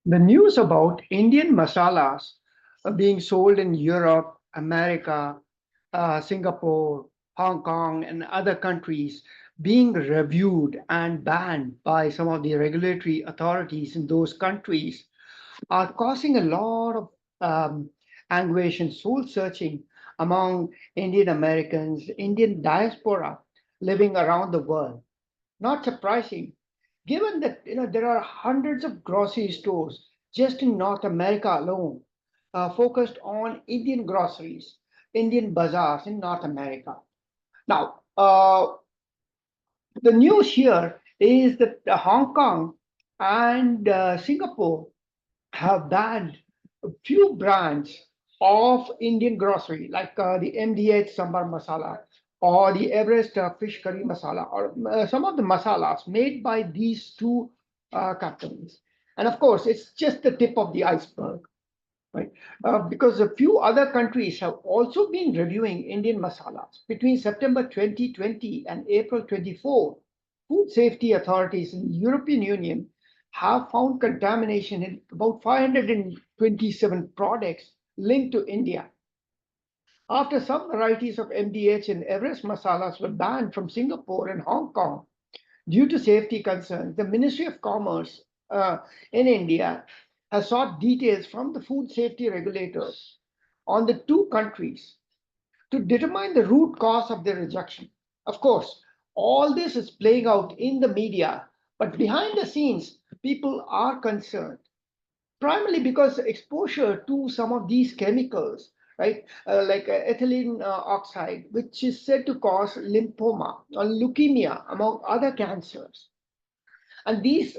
The news about Indian masalas being sold in Europe, America, Singapore, Hong Kong, and other countries being reviewed and banned by some of the regulatory authorities in those countries are causing a lot of anguish and soul searching among Indian Americans, Indian diaspora living around the world. Not surprising, given that there are hundreds of grocery stores just in North America alone, focused on Indian groceries, Indian bazaars in North America. Now, the news here is that Hong Kong and Singapore have banned a few brands of Indian grocery, like the MDH sambar masala or the Everest fish curry masala, or some of the masalas made by these two companies. And of course, it's just the tip of the iceberg, right? Because a few other countries have also been reviewing Indian masalas. Between September 2020 and April 24, food safety authorities in the European Union have found contamination in about 527 products linked to India. After some varieties of MDH and Everest masalas were banned from Singapore and Hong Kong due to safety concerns, the Ministry of Commerce in India has sought details from the food safety regulators on the two countries to determine the root cause of their rejection. Of course, all this is playing out in the media, but behind the scenes, people are concerned, primarily because exposure to some of these chemicals, right, like ethylene oxide, which is said to cause lymphoma or leukemia, among other cancers. And these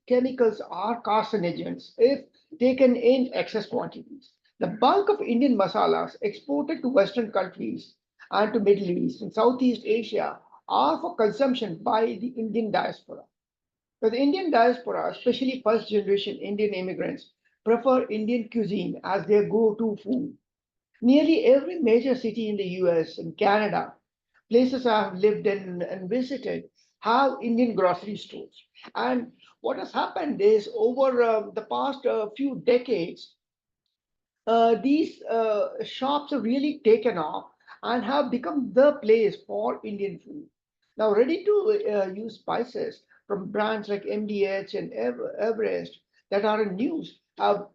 chemicals are carcinogens if taken in excess quantities. The bulk of Indian masalas exported to Western countries and to Middle East and Southeast Asia are for consumption by the Indian diaspora. But the Indian diaspora, especially first generation Indian immigrants, prefer Indian cuisine as their go-to food. Nearly every major city in the US and Canada, places I have lived in and visited, have Indian grocery stores. And what has happened is over the past few decades, these shops have really taken off and have become the place for Indian food. Now, ready to use spices from brands like MDH and Everest that are in news have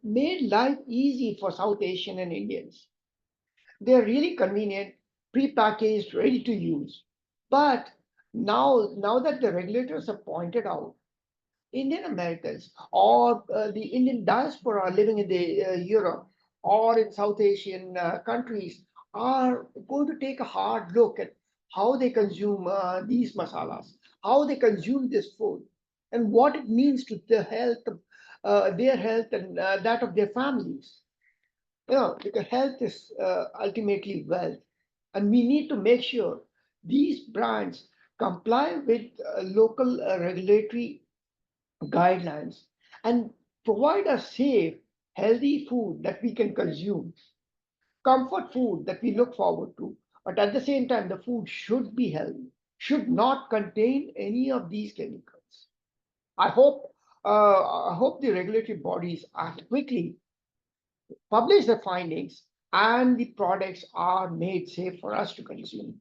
made life easy for South Asian and Indians. They are really convenient, pre-packaged, ready to use. But now that the regulators have pointed out, Indian Americans or the Indian diaspora living in the Europe or in South Asian countries are going to take a hard look at how they consume these masalas, how they consume this food, and what it means to the health of their health and that of their families. Because health is ultimately wealth, and we need to make sure these brands comply with local regulatory guidelines and provide a safe, healthy food that we can consume, comfort food that we look forward to. But at the same time, the food should be healthy, should not contain any of these chemicals. I hope I hope the regulatory bodies act quickly, publish the findings, and the products are made safe for us to consume.